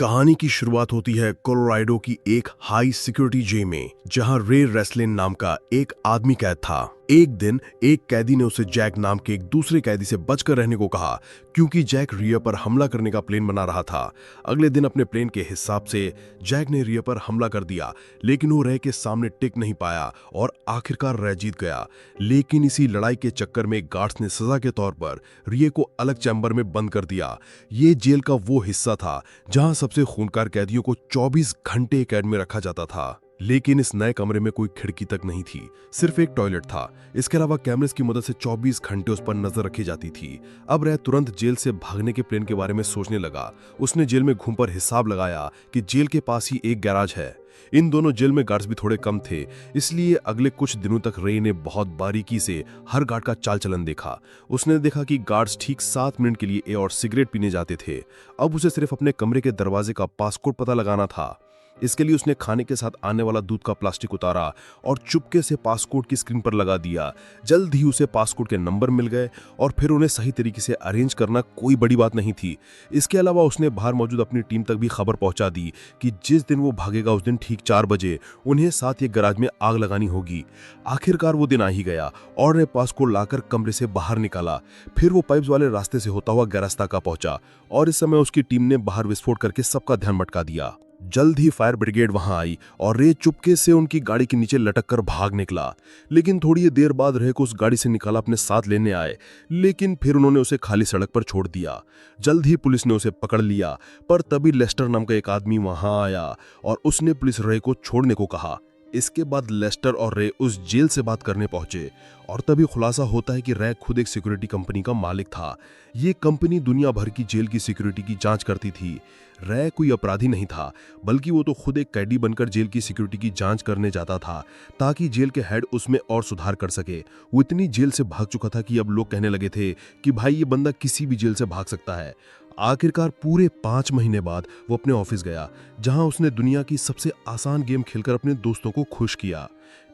कहानी की शुरुआत होती है कोलोराडो की एक हाई सिक्योरिटी जेल में, जहां रे रेसलिन नाम का एक आदमी कैद था। एक दिन एक कैदी ने उसे जैक नाम के एक दूसरे कैदी से बचकर रहने को कहा, क्योंकि जैक रिया पर हमला करने का प्लान बना रहा था। अगले दिन अपने प्लान के हिसाब से जैक ने रिया पर हमला कर दिया, लेकिन वो रे के सामने टिक नहीं पाया और आखिरकार रे जीत गया। लेकिन इसी लड़ाई के चक्कर में गार्ड्स ने सजा के तौर पर रिया को अलग चैम्बर में बंद कर दिया। ये जेल का वो हिस्सा था जहां सबसे खूंखार कैदियों को 24 घंटे कैद में रखा जाता था। लेकिन इस नए कमरे में कोई खिड़की तक नहीं थी, सिर्फ एक टॉयलेट था। इसके अलावा कैमरेस की मदद से 24 घंटे उस पर नजर रखी जाती थी। अब रे तुरंत जेल से भागने के प्लान के बारे में सोचने लगा। उसने जेल में घूमकर हिसाब लगाया कि जेल के पास ही एक गैराज है। इन दोनों जेल में गार्ड्स भी थोड़े कम थे, इसलिए अगले कुछ दिनों तक रे ने बहुत बारीकी से हर गार्ड का चाल चलन देखा। उसने देखा कि गार्ड्स ठीक 7 मिनट के लिए ए और सिगरेट पीने जाते थे। अब उसे सिर्फ अपने कमरे के दरवाजे का पासकोड पता लगाना था। इसके लिए उसने खाने के साथ आने वाला दूध का प्लास्टिक उतारा और चुपके से पासकोड की स्क्रीन पर लगा दिया। जल्द ही उसे पासकोड के नंबर मिल गए और फिर उन्हें सही तरीके से अरेंज करना कोई बड़ी बात नहीं थी। इसके अलावा उसने बाहर मौजूद अपनी टीम तक भी खबर पहुंचा दी कि जिस दिन वो भागेगा उस दिन ठीक 4 बजे उन्हें साथ एक गैराज में आग लगानी होगी। आखिरकार वो दिन आ ही गया और ने पासकोड लाकर कमरे से बाहर निकाला। फिर वो पाइप्स वाले रास्ते से होता हुआ गैराज तक पहुंचा और इस समय उसकी टीम ने बाहर विस्फोट करके सबका ध्यान भटका दिया। जल्द ही फायर ब्रिगेड वहां आई और रे चुपके से उनकी गाड़ी के नीचे लटक कर भाग निकला। लेकिन थोड़ी देर बाद रे को उस गाड़ी से निकाला अपने साथ लेने आए, लेकिन फिर उन्होंने उसे खाली सड़क पर छोड़ दिया। जल्द ही पुलिस ने उसे पकड़ लिया, पर तभी लेस्टर नाम का एक आदमी वहां आया और उसने पुलिस रे को छोड़ने को कहा। इसके बाद लेस्टर और रे उस जेल से बात करने पहुंचे और तभी खुलासा होता है कि रे खुद एक सिक्योरिटी कंपनी का मालिक था। ये कंपनी दुनिया भर की जेल की सिक्योरिटी की जांच करती थी। रे कोई अपराधी नहीं था, बल्कि वो तो खुद एक कैदी बनकर जेल की सिक्योरिटी की जांच करने जाता था, ताकि जेल के हेड उसमें और सुधार कर सके। वो इतनी जेल से भाग चुका था कि अब लोग कहने लगे थे कि भाई ये बंदा किसी भी जेल से भाग सकता है। आखिरकार पूरे 5 महीने बाद वो अपने ऑफिस गया, जहां उसने दुनिया की सबसे आसान गेम खेलकर अपने दोस्तों को खुश किया।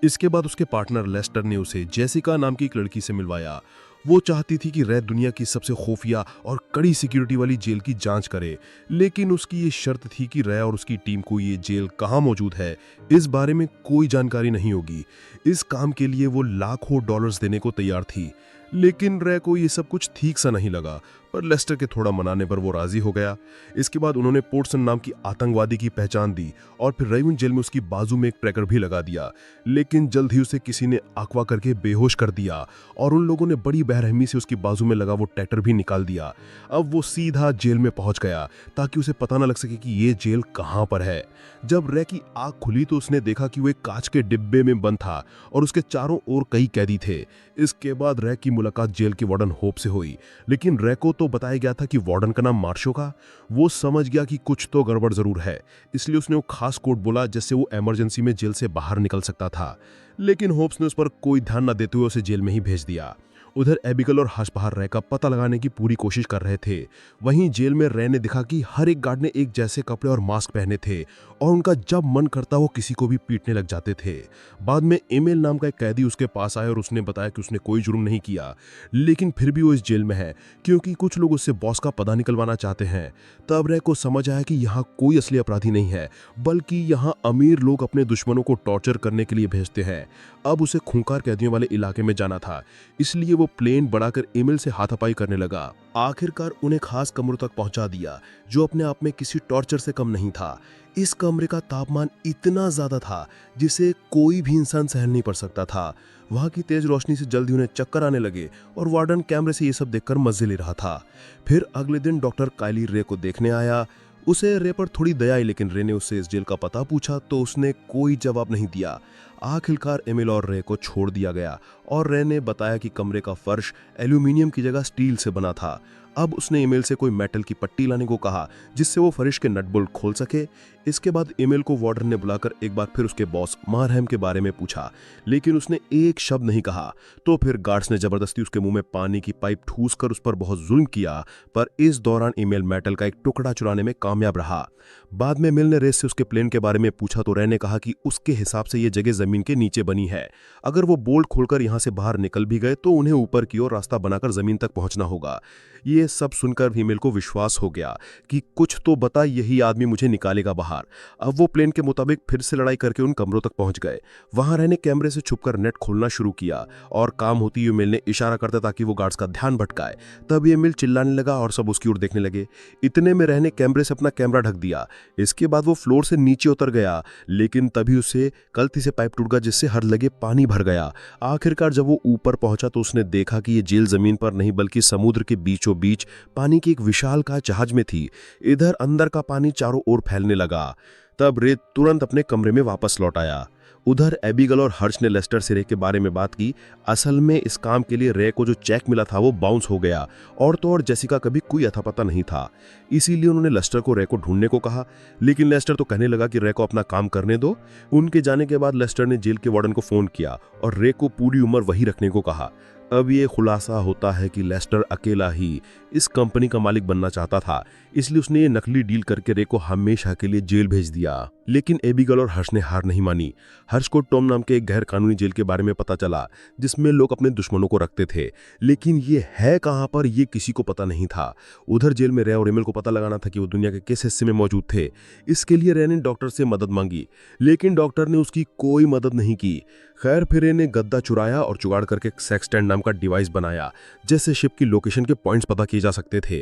इसके बाद उसके पार्टनर लेस्टर ने उसे जेसिका नाम की एक लड़की से मिलवाया। वो चाहती थी कि रे दुनिया की सबसे खुफिया और कड़ी सिक्योरिटी वाली जेल की जांच करे, लेकिन उसकी ये शर्त थी कि रे और उसकी टीम को ये जेल कहाँ मौजूद है इस बारे में कोई जानकारी नहीं होगी। इस काम के लिए वो लाखों डॉलर्स देने को तैयार थी, लेकिन रे को ये सब कुछ ठीक सा नहीं लगा, पर लेस्टर के थोड़ा मनाने पर वो राजी हो गया। इसके बाद उन्होंने पोर्टसन नाम की आतंकवादी की पहचान दी और फिर रेवन जेल में उसकी बाजू में एक ट्रैकर भी लगा दिया, लेकिन जल्द ही उसे किसी ने अगवा करके बेहोश कर दिया और उन लोगों ने बड़ी बेरहमी से उसकी बाजू में लगा वो ट्रैक्टर भी निकाल दिया। अब वो सीधा जेल में पहुंच गया ताकि उसे पता न लग सके कि ये जेल कहां पर है। जब रे की आंख खुली तो उसने देखा कि वो एक कांच के डिब्बे में बंद था और उसके चारों ओर कई कैदी थे। इसके बाद रे की मुलाकात जेल के वार्डन होप से हुई, लेकिन रे को तो बताया गया था कि वार्डन का नाम मार्शो का। वो समझ गया कि कुछ तो गड़बड़ जरूर है, इसलिए उसने वो खास कोड बोला जिससे वो इमरजेंसी में जेल से बाहर निकल सकता था। लेकिन होप्स ने उस पर कोई ध्यान न देते हुए उसे जेल में ही भेज दिया। उधर एबिगल और हर्ष बाहर रे का पता लगाने की पूरी कोशिश कर रहे थे। वहीं जेल में रे ने देखा कि हर एक गार्ड ने एक जैसे कपड़े और मास्क पहने थे और उनका जब मन करता वो किसी को भी पीटने लग जाते थे। बाद में एमिल नाम का एक कैदी उसके पास आया और उसने बताया कि उसने कोई जुर्म नहीं किया, लेकिन फिर भी वो इस जेल में है क्योंकि कुछ लोग उससे बॉस का पता निकलवाना चाहते हैं। तब रे को समझ आया कि यहाँ कोई असली अपराधी नहीं है, बल्कि यहाँ अमीर लोग अपने दुश्मनों को टॉर्चर करने के लिए भेजते हैं। अब उसे खूंखार कैदियों वाले इलाके में जाना था, इसलिए वो प्लेन बढ़ाकर एमिल से हाथापाई करने लगा। आखिरकार उन्हें खास कमरों तक पहुंचा दिया, जो अपने आप में किसी टॉर्चर से कम नहीं था। इस कमरे का तापमान इतना ज्यादा था जिसे कोई भी इंसान सहन नहीं पड़ सकता था। वहां की तेज रोशनी से जल्दी उन्हें चक्कर आने लगे और वार्डन कैमरे से ये सब देखकर मजे ले रहा था। फिर अगले दिन डॉक्टर काइली रे को देखने आया। उसे रे पर थोड़ी दया आई, लेकिन रे ने उससे इस जेल का पता पूछा तो उसने कोई जवाब नहीं दिया। आखिरकार एमिल और रे को छोड़ दिया गया और रे ने बताया कि कमरे का फर्श एल्यूमिनियम की जगह स्टील से बना था। अब उसने एमिल से कोई मेटल की पट्टी लाने को कहा जिससे वो फर्श के नट बोल्ट खोल सके। इसके बाद एमिल को वार्डन ने बुलाकर एक बार फिर उसके बॉस मारहम के बारे में पूछा, लेकिन उसने एक शब्द नहीं कहा। तो फिर गार्ड्स ने जबरदस्ती उसके मुंह में पानी की पाइप ठूस कर उस पर बहुत जुल्म किया, पर इस दौरान एमिल मेटल का एक टुकड़ा चुराने में कामयाब रहा। बाद में मिल ने रे से उसके प्लेन के बारे में पूछा तो रे ने कहा कि उसके हिसाब से ये जगह जमीन के नीचे बनी है। अगर वो बोल्ट खोलकर यहाँ से बाहर निकल भी गए तो उन्हें ऊपर की ओर रास्ता बनाकर जमीन तक पहुंचना होगा। ये सब सुनकर हिमेल को विश्वास हो गया कि कुछ तो बता यही आदमी मुझे निकालेगा बाहर। अब वो प्लेन के मुताबिक फिर से लड़ाई करके उन कमरों तक पहुंच गए। वहां रहने कैमरे से छुपकर नेट खोलना शुरू किया और काम होती हुई मिल ने इशारा करता ताकि वो गार्ड्स का ध्यान भटकाए। तब ये मिल चिल्लाने लगा और सब उसकी ओर देखने लगे। इतने में रहने कैमरे से अपना कैमरा ढक दिया। इसके बाद वो फ्लोर से नीचे उतर गया, लेकिन तभी उसे गलती से पाइप टूट गया जिससे हर लगे पानी भर गया। आखिरकार जब वो ऊपर पहुंचा तो उसने देखा कि ये जेल जमीन पर नहीं बल्कि समुद्र के बीचों बीच पानी की एक विशालकाय जहाज में थी। इधर अंदर का पानी चारों ओर फैलने लगा। तब रे तुरंत अपने कमरे में वापस लौट आया। उधर एबिगल और हर्ष ने लेस्टर से रे के बारे में बात की। असल में इस काम के लिए रे को जो चेक मिला था वो बाउंस हो गया और तो और जेसिका का भी कोई अतापता नहीं था। इसीलिए उन्होंने लेस्टर को रे को ढूंढने को कहा, लेकिन लेस्टर तो कहने लगा कि रे को अपना काम करने दो। उनके जाने के बाद लेस्टर ने जेल के वार्डन को फोन किया और रे को पूरी उम्र वही रखने को कहा। अब ये खुलासा होता है कि लेस्टर अकेला ही इस कंपनी का मालिक बनना चाहता था, इसलिए उसने ये नकली डील करके रे को हमेशा के लिए जेल भेज दिया। लेकिन एबिगल और हर्ष ने हार नहीं मानी। हर्ष को टॉम नाम के एक गैर कानूनी जेल के बारे में पता चला जिसमें लोग अपने दुश्मनों को रखते थे, लेकिन ये है कहां पर ये किसी को पता नहीं था। उधर जेल में रे और एमिल को पता लगाना था कि वो दुनिया के किस हिस्से में मौजूद थे। इसके लिए रे ने डॉक्टर से मदद मांगी, लेकिन डॉक्टर ने उसकी कोई मदद नहीं की। खैर फिर रे ने गद्दा चुराया और जुगाड़ करके सेक्सटेंट नाम का डिवाइस बनाया जिससे शिप की लोकेशन के पॉइंट्स पता किए जा सकते थे।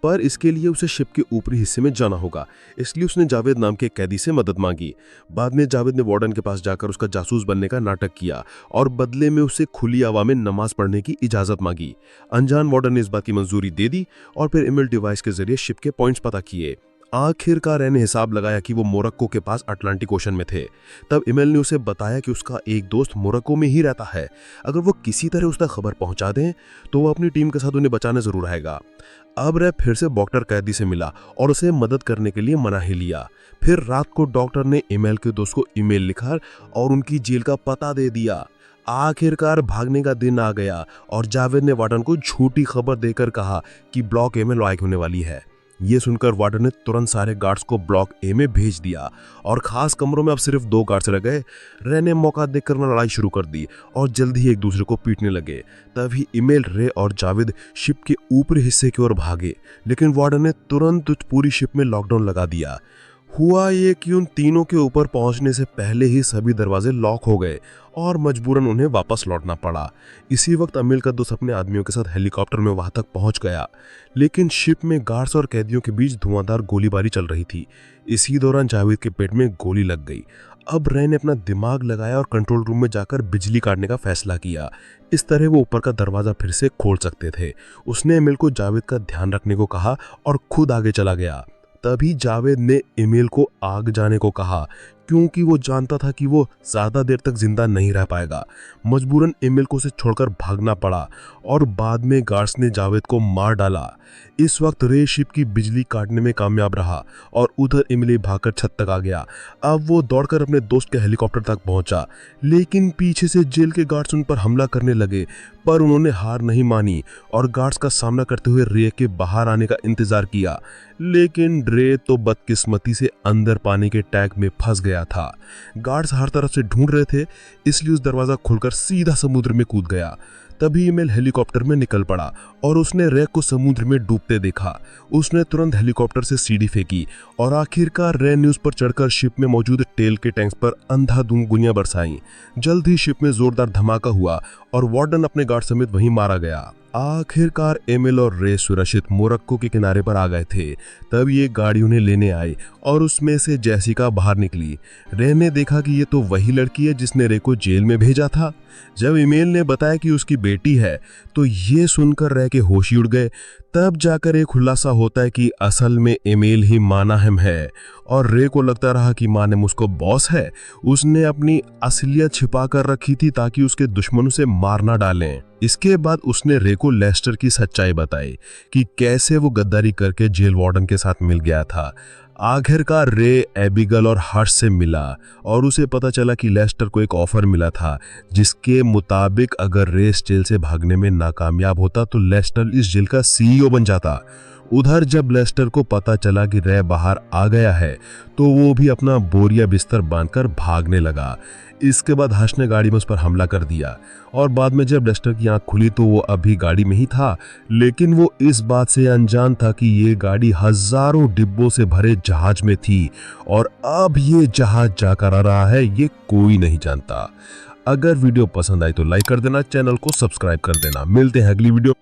पर इसके लिए उसे शिप के ऊपरी हिस्से में जाना होगा, इसलिए उसने जावेद नाम के कैदी से मदद मांगी। बाद में जावेद ने वार्डन के पास जाकर उसका जासूस बनने का नाटक किया और बदले में उसे खुली हवा में नमाज पढ़ने की इजाजत मांगी। अनजान वार्डन ने इस बात की मंजूरी दे दी और फिर ईमेल डिवाइस के जरिए शिप के पॉइंट्स पता किए। आखिरकार रे ने हिसाब लगाया कि वो मोरक्को के पास अटलांटिक ओशन में थे। तब इमेल ने उसे बताया कि उसका एक दोस्त मोरक्को में ही रहता है। अगर वो किसी तरह उस तक खबर पहुंचा दें तो वो अपनी टीम के साथ उन्हें बचाने जरूर आएगा। अब रे फिर से डॉक्टर कैदी से मिला और उसे मदद करने के लिए मना ही लिया। फिर रात को डॉक्टर ने इमेल के दोस्त को ईमेल लिखा और उनकी जेल का पता दे दिया। आखिरकार भागने का दिन आ गया और जावेद ने वार्डन को झूठी खबर देकर कहा कि ब्लॉक ए में लड़ाई होने वाली है। ये सुनकर वार्डन ने तुरंत सारे गार्ड्स को ब्लॉक ए में भेज दिया और खास कमरों में अब सिर्फ 2 गार्ड्स रह गए। रे ने मौका देखकर लड़ाई शुरू कर दी और जल्दी ही एक दूसरे को पीटने लगे। तभी इमेल, रे और जावेद शिप के ऊपरी हिस्से की ओर भागे, लेकिन वार्डन ने तुरंत पूरी शिप में लॉकडाउन लगा दिया। हुआ ये कि उन तीनों के ऊपर पहुंचने से पहले ही सभी दरवाजे लॉक हो गए और मजबूरन उन्हें वापस लौटना पड़ा। इसी वक्त अमील का दोस्त अपने आदमियों के साथ हेलीकॉप्टर में वहां तक पहुंच गया, लेकिन शिप में गार्ड्स और कैदियों के बीच धुआंधार गोलीबारी चल रही थी। इसी दौरान जावेद के पेट में गोली लग गई। अब रे ने अपना दिमाग लगाया और कंट्रोल रूम में जाकर बिजली काटने का फैसला किया। इस तरह वो ऊपर का दरवाजा फिर से खोल सकते थे। उसने अमील को जावेद का ध्यान रखने को कहा और खुद आगे चला गया। तभी जावेद ने इमेल को आग जाने को कहा, क्योंकि वो जानता था कि वो ज्यादा देर तक जिंदा नहीं रह पाएगा। मजबूरन इमेल को उसे छोड़कर भागना पड़ा और बाद में गार्ड्स ने जावेद को मार डाला। इस वक्त रे शिप की बिजली काटने में कामयाब रहा और उधर इमली भागकर छत तक आ गया। अब वो दौड़कर अपने दोस्त के हेलीकॉप्टर तक पहुंचा, लेकिन पीछे से जेल के गार्ड्स उन पर हमला करने लगे, पर उन्होंने हार नहीं मानी और गार्ड्स का सामना करते हुए रे के बाहर आने का इंतजार किया। लेकिन रे तो बदकिस्मती से अंदर पानी के टैंक में फंस गया था। गार्ड्स हर तरफ से ढूंढ रहे थे, इसलिए उस दरवाजा खुलकर सीधा समुद्र में कूद गया। तभी ईमेल हेलीकॉप्टर में निकल पड़ा और उसने रे को समुद्र में डूबते देखा। उसने तुरंत हेलीकॉप्टर से सीढ़ी फेंकी और आखिरकार रे ने उस पर चढ़कर शिप में मौजूद तेल के टैंक्स पर अंधाधुंध गोलियां बरसाई। जल्द ही शिप में जोरदार धमाका हुआ और वार्डन अपने गार्ड समेत वहीं मारा गया। आखिरकार एमिल और रे सुरक्षित मोरक्को के किनारे पर आ गए थे। तब ये गाड़ी उन्हें लेने आई और उसमें से जेसिका बाहर निकली। रे ने देखा कि ये तो वही लड़की है जिसने रे को जेल में भेजा था। जब इमेल ने बताया कि उसकी बेटी है तो ये सुनकर रे के होश ही उड़ गए। तब जाकर एक खुलासा होता है कि असल में इमेल ही मानाहम है और रे को लगता रहा कि मानेम उसको बॉस है। उसने अपनी असलियत छिपा कर रखी थी ताकि उसके दुश्मनों से मार ना डालें। इसके बाद उसने रे को लेस्टर की सच्चाई बताई कि कैसे वो गद्दारी करके जेल वार्डन के साथ मिल गया था। आखिरकार रे एबिगल और हर्ष से मिला और उसे पता चला कि लेस्टर को एक ऑफर मिला था जिसके मुताबिक अगर रे इस जेल से भागने में नाकामयाब होता तो लेस्टर इस जेल का सीईओ बन जाता। उधर जब लेस्टर को पता चला कि रे बाहर आ गया है तो वो भी अपना बोरिया बिस्तर बांधकर भागने लगा। इसके बाद हर्ष ने गाड़ी में उस पर हमला कर दिया और बाद में जब लेस्टर की आंख खुली तो वो अभी गाड़ी में ही था, लेकिन वो इस बात से अनजान था कि ये गाड़ी हजारों डिब्बों से भरे जहाज में थी और अब ये जहाज जाकर आ रहा है ये कोई नहीं जानता। अगर वीडियो पसंद आई तो लाइक कर देना, चैनल को सब्सक्राइब कर देना। मिलते हैं अगली वीडियो।